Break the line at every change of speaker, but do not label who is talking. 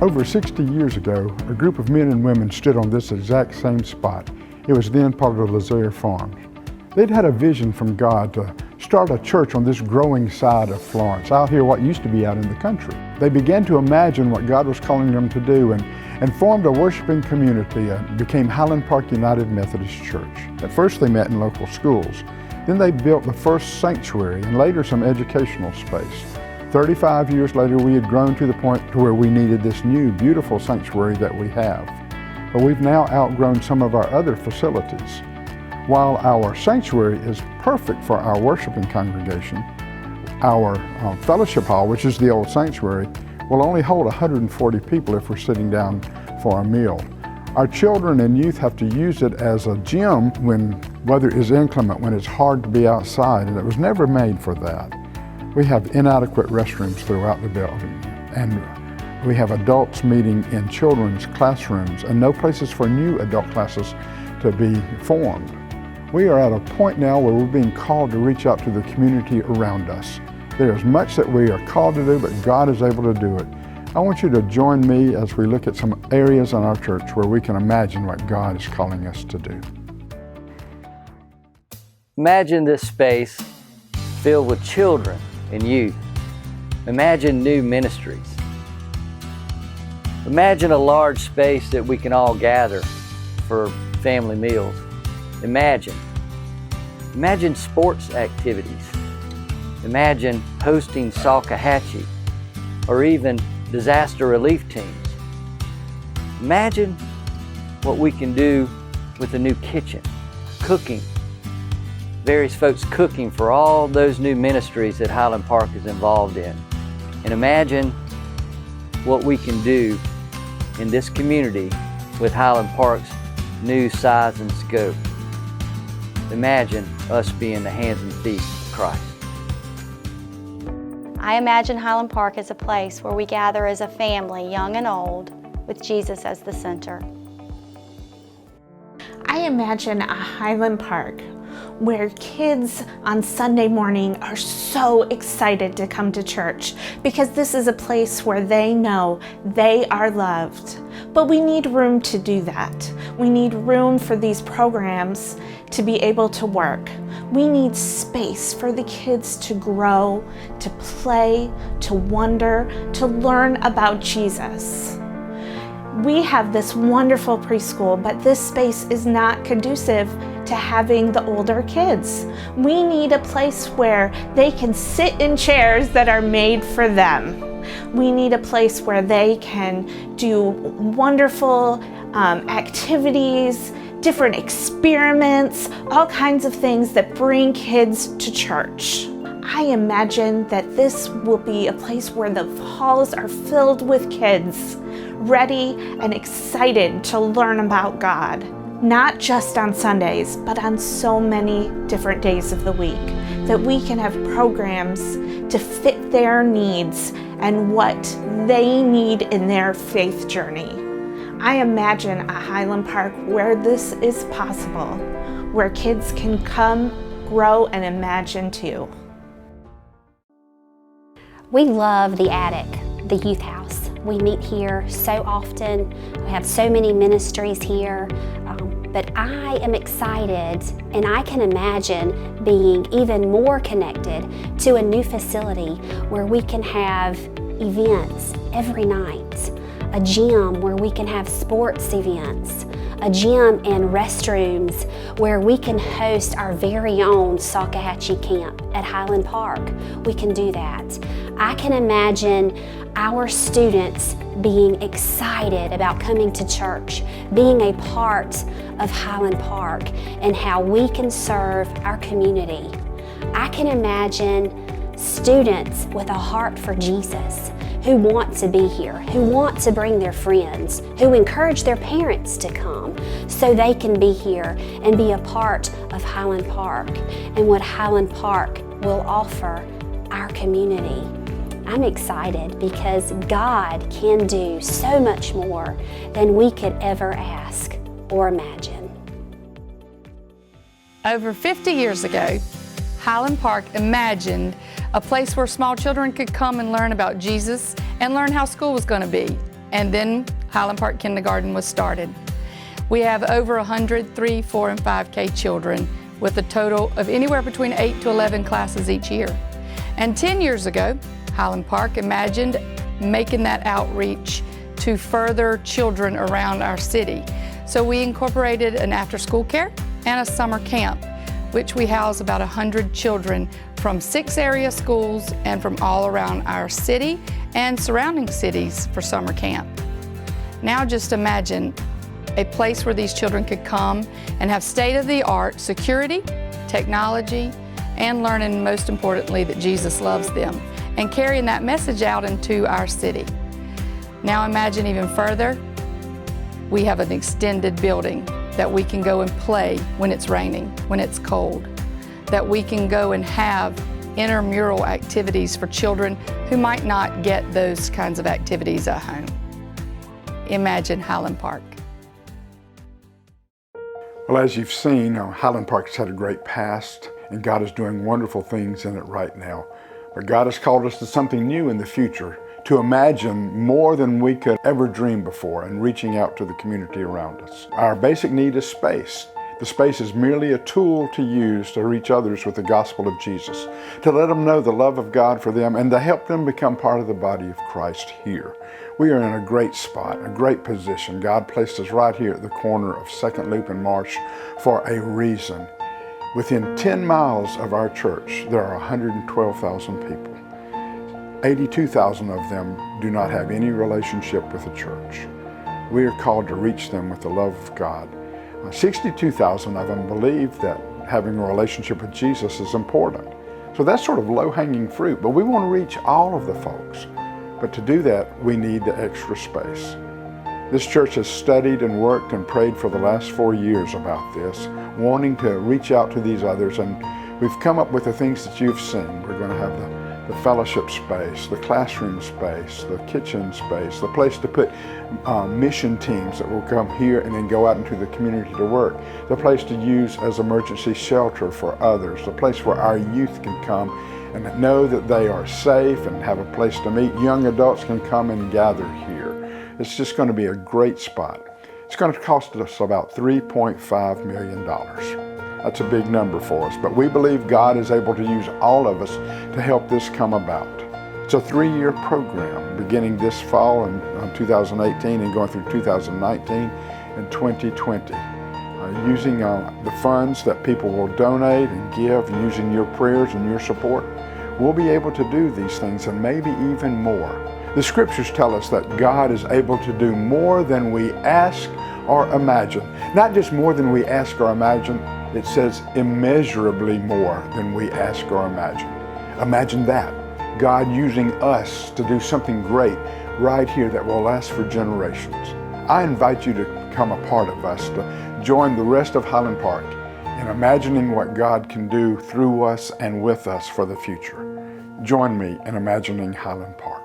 Over 60 years ago, a group of men and women stood on this exact same spot. It was then part of the Lazier Farms. They'd had a vision from God to start a church on this growing side of Florence, out here what used to be out in the country. They began to imagine what God was calling them to do and formed a worshiping community and became Highland Park United Methodist Church. At first they met in local schools. Then they built the first sanctuary and later some educational space. 35 years later, we had grown to the point to where we needed this new, beautiful sanctuary that we have. But we've now outgrown some of our other facilities. While our sanctuary is perfect for our worshiping congregation, our fellowship hall, which is the old sanctuary, will only hold 140 people if we're sitting down for a meal. Our children and youth have to use it as a gym when weather is inclement, when it's hard to be outside, and it was never made for that. We have inadequate restrooms throughout the building, and we have adults meeting in children's classrooms and no places for new adult classes to be formed. We are at a point now where we're being called to reach out to the community around us. There is much that we are called to do, but God is able to do it. I want you to join me as we look at some areas in our church where we can imagine what God is calling us to do.
Imagine this space filled with children and youth. Imagine new ministries. Imagine a large space that we can all gather for family meals. Imagine sports activities. Imagine hosting Salkehatchie or even disaster relief teams. Imagine what we can do with a new kitchen, cooking. Various folks cooking for all those new ministries that Highland Park is involved in. And imagine what we can do in this community with Highland Park's new size and scope. Imagine us being the hands and feet of Christ.
I imagine Highland Park as a place where we gather as a family, young and old, with Jesus as the center.
I imagine a Highland Park where kids on Sunday morning are so excited to come to church because this is a place where they know they are loved. But we need room to do that. We need room for these programs to be able to work. We need space for the kids to grow, to play, to wonder, to learn about Jesus. We have this wonderful preschool, but this space is not conducive to having the older kids. We need a place where they can sit in chairs that are made for them. We need a place where they can do wonderful activities, different experiments, all kinds of things that bring kids to church. I imagine that this will be a place where the halls are filled with kids, ready and excited to learn about God. Not just on Sundays, but on so many different days of the week, that we can have programs to fit their needs and what they need in their faith journey. I imagine a Highland Park where this is possible, where kids can come, grow, and imagine too.
We love the attic, the youth house. We meet here so often. We have so many ministries here. But I am excited, and I can imagine being even more connected to a new facility where we can have events every night, a gym where we can have sports events, a gym and restrooms where we can host our very own Salkehatchie camp at Highland Park. We can do that. I can imagine our students being excited about coming to church, being a part of Highland Park, and how we can serve our community. I can imagine students with a heart for Jesus, who want to be here, who want to bring their friends, who encourage their parents to come so they can be here and be a part of Highland Park and what Highland Park will offer our community. I'm excited because God can do so much more than we could ever ask or imagine.
Over 50 years ago, Highland Park imagined a place where small children could come and learn about Jesus and learn how school was going to be. and then Highland Park Kindergarten was started. We have over 100 3, 4, and 5K children with a total of anywhere between 8 to 11 classes each year. And 10 years ago, Highland Park imagined making that outreach to further children around our city. So we incorporated an after-school care and a summer camp, which we house about 100 children from 6 area schools and from all around our city and surrounding cities for summer camp. Now just imagine a place where these children could come and have state-of-the-art security, technology, and learning, most importantly, that Jesus loves them, and carrying that message out into our city. Now imagine even further, we have an extended building that we can go and play when it's raining, when it's cold, that we can go and have intramural activities for children who might not get those kinds of activities at home. Imagine Highland Park.
Well, as you've seen, Highland Park's had a great past, and God is doing wonderful things in it right now. But God has called us to something new in the future, to imagine more than we could ever dream before and reaching out to the community around us. Our basic need is space. The space is merely a tool to use to reach others with the gospel of Jesus, to let them know the love of God for them and to help them become part of the body of Christ here. We are in a great spot, a great position. God placed us right here at the corner of 2nd Loop and Marsh for a reason. Within 10 miles of our church, there are 112,000 people. 82,000 of them do not have any relationship with the church. We are called to reach them with the love of God. 62,000 of them believe that having a relationship with Jesus is important. So that's sort of low-hanging fruit, but we want to reach all of the folks. But to do that, we need the extra space. This church has studied and worked and prayed for the last 4 years about this, wanting to reach out to these others, and we've come up with the things that you've seen. We're going to have the fellowship space, the classroom space, the kitchen space, the place to put mission teams that will come here and then go out into the community to work, the place to use as emergency shelter for others, the place where our youth can come and know that they are safe and have a place to meet. Young adults can come and gather here. It's just going to be a great spot. It's going to cost us about $3.5 million. That's a big number for us, but we believe God is able to use all of us to help this come about. It's a 3-year program beginning this fall in 2018 and going through 2019 and 2020. Using the funds that people will donate and give, and using your prayers and your support, we'll be able to do these things and maybe even more. The scriptures tell us that God is able to do more than we ask or imagine. Not just more than we ask or imagine, it says immeasurably more than we ask or imagine. Imagine that. God using us to do something great right here that will last for generations. I invite you to become a part of us, to join the rest of Highland Park in imagining what God can do through us and with us for the future. Join me in imagining Highland Park.